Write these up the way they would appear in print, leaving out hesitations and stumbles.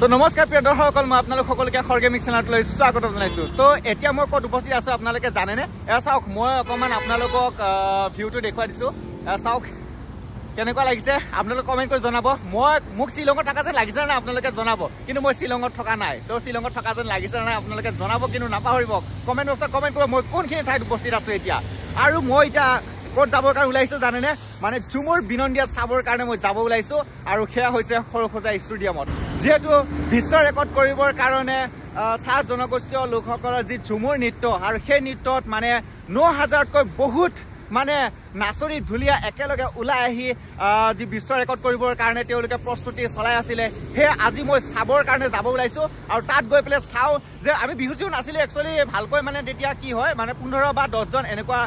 তো নমস্কাৰ প্ৰিয় দৰ্শকসকল মই আপোনালোক সকলোকে খৰগেমিক চেনেললৈ স্বাগত জনাইছো তো এতিয়া মই ক'ত উপস্থিত আছো আপোনালোকে জানেনে চাওক মই অকমান আপোনালোকক ভিউটো দেখুৱাই দিছো চাওক কেনেকুৱা লাগিছে আপোনালোকে কমেন্ট কৰি জনাব মোক শ্ৰীলংকাত থকা যেন লাগিছে না আপোনালোকে জনাব কিন্তু মই শ্ৰীলংকাত থকা নাই তো শ্ৰীলংকাত থকা যেন লাগিছে না আপোনালোকে জনাব কিন্তু নাপাহৰিব কমেন্ট বক্সত কমেন্ট কৰিব মই কোনখিনি ঠাইত উপস্থিত আছো এতিয়া আৰু মই এতিয়া ক'ত যাবৰ কাৰণে ওলাইছো জানেনে মানে ঝুমুৰ বিনন্দিয়া চাবৰ কাৰণে মই যাব ওলাইছো আৰু সেয়া হৈছে সৰুসজাই ষ্টেডিয়ামত যেহেতু বিশ্ব ৰেকৰ্ড কৰিবৰ কাৰণে চাহ জনগোষ্ঠীয় লোকসকলৰ যি ঝুমুৰ নৃত্য আৰু সেই নৃত্যত মানে ৯,০০০তকৈ বহুত মানে নাচনী ঢুলীয়া একেলগে ওলাই আহি যি বিশ্ব ৰেকৰ্ড কৰিবৰ কাৰণে তেওঁলোকে প্ৰস্তুতি চলাই আছিলে সেই আজি মই চাবৰ কাৰণে যাব ওলাইছো আৰু তাত গৈ পেলাই চাওঁ যে আমি বিহুচিও নাছিলে একচুৱেলি ভালকৈ মানে তেতিয়া কি হয় মানে ১৫ বা ১০জন এনেকুৱা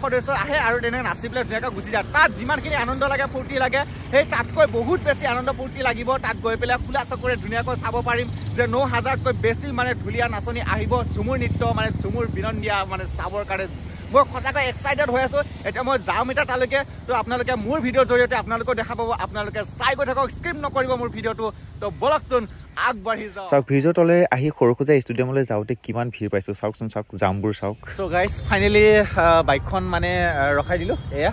সদস্য আহে আৰু তেনেকৈ নাচি পেলাই ধুনীয়াকৈ গুচি যায় তাত যিমানখিনি আনন্দ লাগে ফূৰ্তি লাগে সেই তাতকৈ বহুত বেছি আনন্দ ফূৰ্তি লাগিব তাত গৈ পেলাই খোলা চকুৰে ধুনীয়াকৈ চাব পাৰিম যে ৯,০০০তকৈ বেছি মানে ঢুলীয়া নাচনী আহিব ঝুমুৰ নৃত্য মানে ঝুমুৰ বিনন্দিয়া মানে চাবৰ কাৰণে মই সঁচাকৈ এক্সাইটেড হৈ আছো এতিয়া মই যাম এতিয়া তালৈকে তো আপোনালোকে মোৰ ভিডিঅ'ৰ জৰিয়তে আপোনালোকেও দেখা পাব আপোনালোকে চাই গৈ থাকক স্ক্ৰিপ নকৰিব মোৰ ভিডিঅ'টো তো বলকচোন আগবাঢ়ি যাওঁ চাওক ভিডিঅ' তলে আহি সৰুসজাই ষ্টেডিয়ামলৈ যাওঁতে কিমান ভিৰ পাইছো চাওকচোন চাওক জামবোৰ চাওক চ' গাইজ ফাইনেলি বাইকখন মানে ৰখাই দিলোঁ এয়া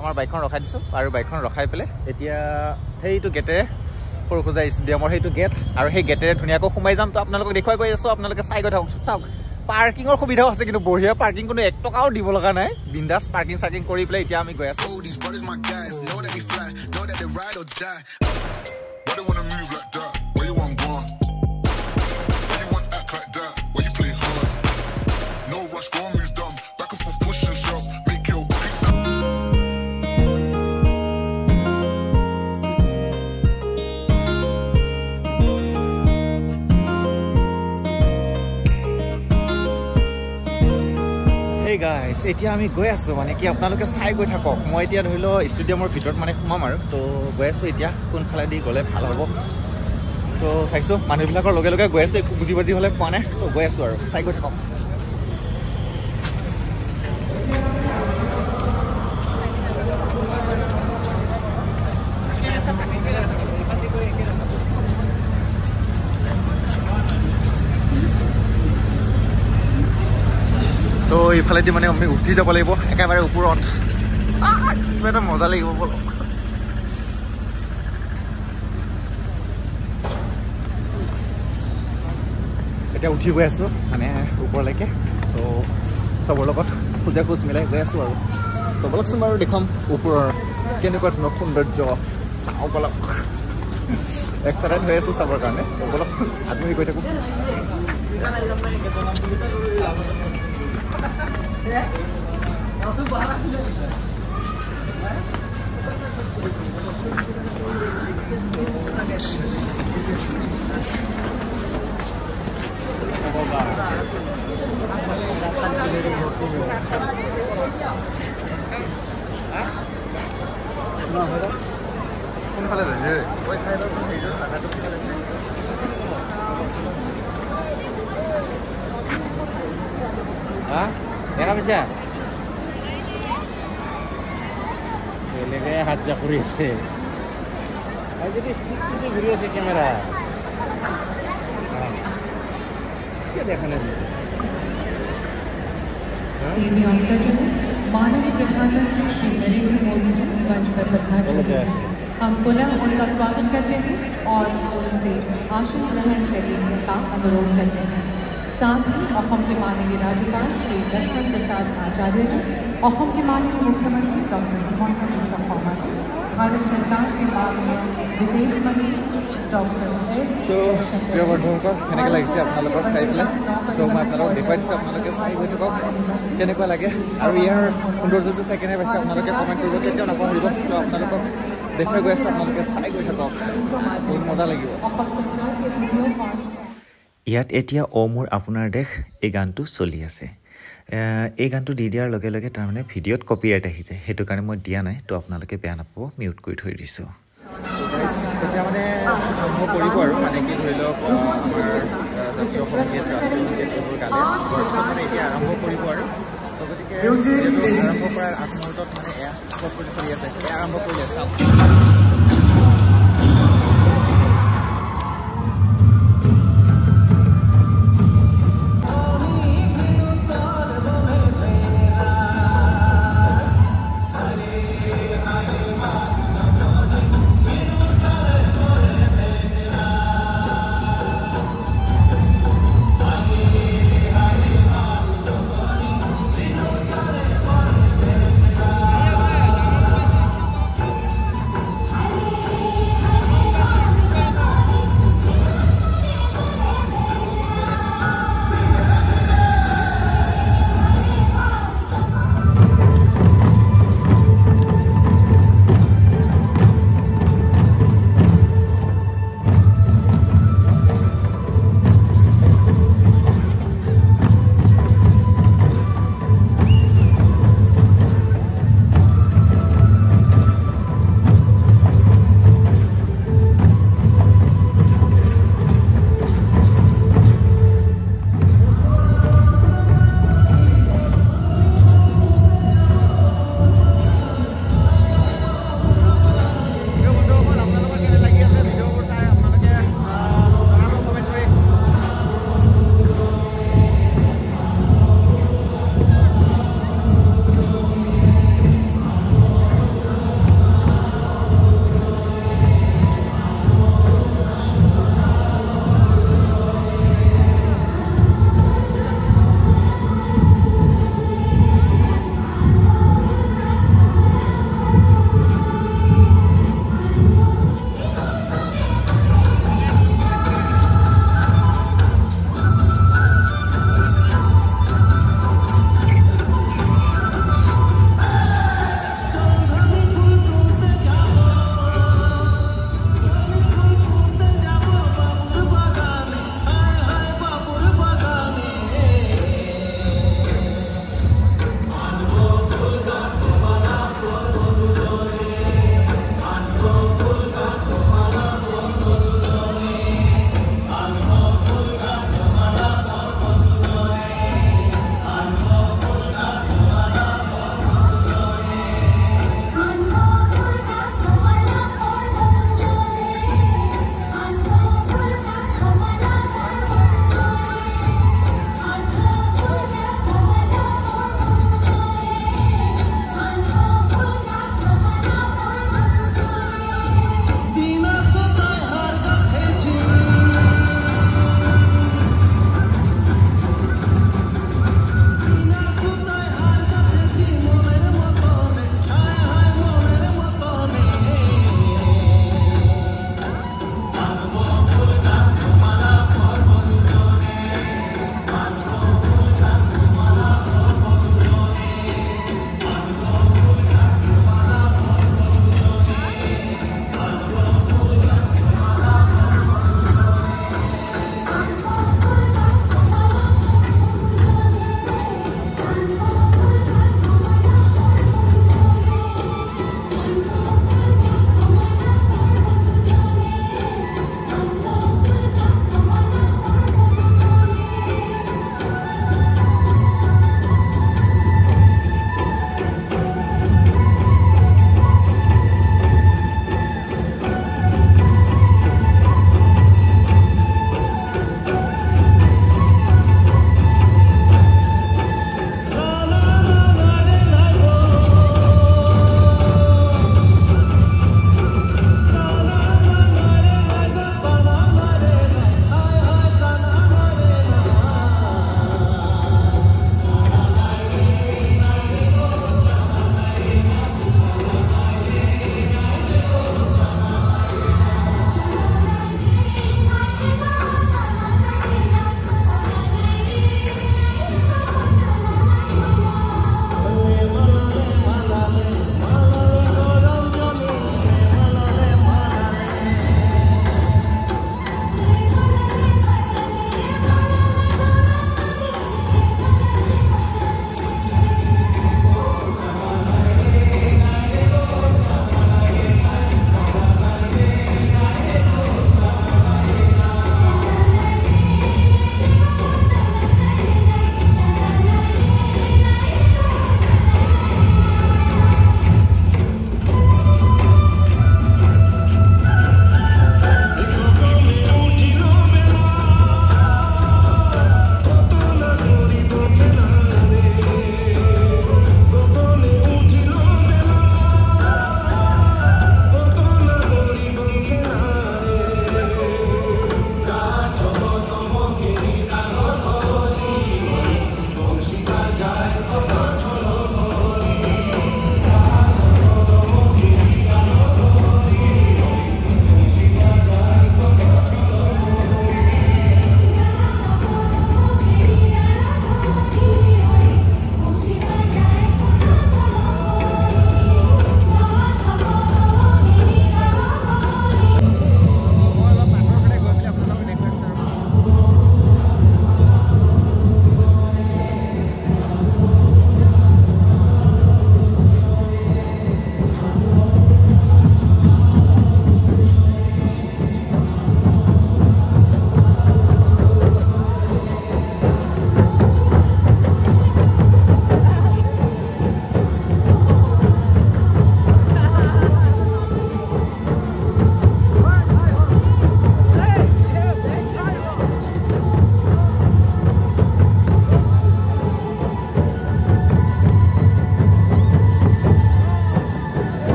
আমাৰ বাইকখন ৰখাই দিছোঁ আৰু বাইকখন ৰখাই পেলাই এতিয়া সেইটো গেটেৰে সৰুসজাই ষ্টেডিয়ামৰ সেইটো গেট আৰু সেই গেটেৰে ধুনীয়াকৈ সোমাই যাম তো আপোনালোকক দেখুৱাই গৈ আছোঁ আপোনালোকে চাই গৈ থাকক চাওক পাৰ্কিঙৰ সুবিধাও আছে কিন্তু বঢ়িয়া পাৰ্কিং কোনো ১ টকাও দিব লগা নাই বিন্দাছ পাৰ্কিং চাৰ্কিং কৰি পেলাই এতিয়া আমি গৈ আছো গাইজ এতিয়া আমি গৈ আছো মানে কি আপোনালোকে চাই গৈ থাকক মই এতিয়া ধৰি লওঁ ষ্টেডিয়ামৰ ভিতৰত মানে সোমাম আৰু তো গৈ আছো এতিয়া কোনফালেদি গ'লে ভাল হ'ব তো চাইছোঁ মানুহবিলাকৰ লগে লগে গৈ আছো একো বুজি বাজি হ'লে পোৱা নাই তো গৈ আছো আৰু চাই গৈ থাকক তো এইফালেদি মানে আমি উঠি যাব লাগিব একেবাৰে ওপৰত কিবা এটা মজা লাগিব বলক এতিয়া উঠি গৈ আছোঁ মানে ওপৰলৈকে তো চবৰ লগত খোজা খোজ মিলাই গৈ আছোঁ আৰু তো বলকচোন বাৰু দেখুৱাম ওপৰৰ কেনেকুৱা ধৰণৰ সৌন্দৰ্য চাওঁ বলক এক্সাইটেড হৈ আছোঁ চাবৰ কাৰণে তো বলকচোন আগবাঢ়ি গৈ থাকোঁ কোনফালে যায় দেখা পাইছা বেলেগে হাত যা কৰি আছে যদি স্পিডটো ঘূৰি আছে কেমেৰা দেখা নাই माननीय प्रधानमंत्री श्री नरेंद्र मोदी जी मंच पर पधार चुके हैं हम पुनः उनका स्वागत करते हैं और उनसे आसन ग्रहण करने का अनुरोध करते हैं साथ ही असम के माननीय राज्यपाल श्री लक्ष्मण प्रसाद आचार्य जी असम के माननीय मुख्यमंत्री डॉक्टर हिमंत बिस्वा शर्मा जी भारत सरकार के माननीय विदेश मंत्री डॉक्टर एस প্ৰিয় বন্ধুসকল কেনেকৈ লাগিছে আপোনালোকৰ চাই পেলাই চ' মই আপোনালোকক দেখুৱাই দিছোঁ আপোনালোকে চাই গৈ থাকক কেনেকুৱা লাগে আৰু ইয়াৰ সৌন্দৰ্যটো চাই কেনে পাইছে আপোনালোকে কমেণ্ট কৰিব কেতিয়াও নাপাহৰিব ত' আপোনালোকক দেখুৱাই গৈ আছোঁ আপোনালোকে চাই গৈ থাকক বহুত মজা লাগিব ইয়াত এতিয়া অ' মোৰ আপোনাৰ দেশ এই গানটো চলি আছে এই গানটো দি দিয়াৰ লগে লগে তাৰমানে ভিডিঅ'ত কপিৰাইট আহি যায় সেইটো কাৰণে মই দিয়া নাই তো আপোনালোকে বেয়া নাপাব মিউট কৰি থৈ দিছোঁ তেতিয়া মানে আৰম্ভ কৰিব আৰু মানে কি ধৰি লওক আমাৰ জাতীয় সংগীত ৰাষ্ট্ৰীয় সংগীত এইবোৰ গালে মানে এতিয়া আৰম্ভ কৰিব আৰু চ' গতিকে আৰম্ভ কৰাৰ আগমুহূৰ্তত মানে এয়া প্ৰস্তুতি চলি আছে আৰম্ভ কৰিলে চাওক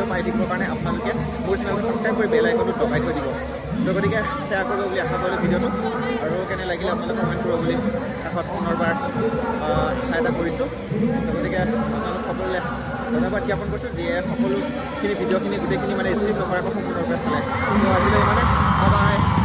পাই থাকিবৰ কাৰণে আপোনালোকে মোৰ চেনেলটো ছাবস্ক্ৰাইব কৰি বেল আইকনটো দবাই থৈ দিব চ' গতিকে শ্বেয়াৰ কৰিব বুলি আশা কৰিলোঁ ভিডিঅ'টো আৰু কেনে লাগিলে আপোনালোকে কমেণ্ট কৰিব বুলি শেষত পুনৰবাৰ এটা কৰিছোঁ চ' গতিকে আপোনালোক সকলোলৈ ধন্যবাদ জ্ঞাপন কৰিছোঁ যিয়ে সকলোখিনি ভিডিঅ'খিনি গোটেইখিনি মানে স্ক্ৰিপ্ট নকৰাকৈ সম্পূৰ্ণৰূপে চালে ত' আজিলৈ মানে বাই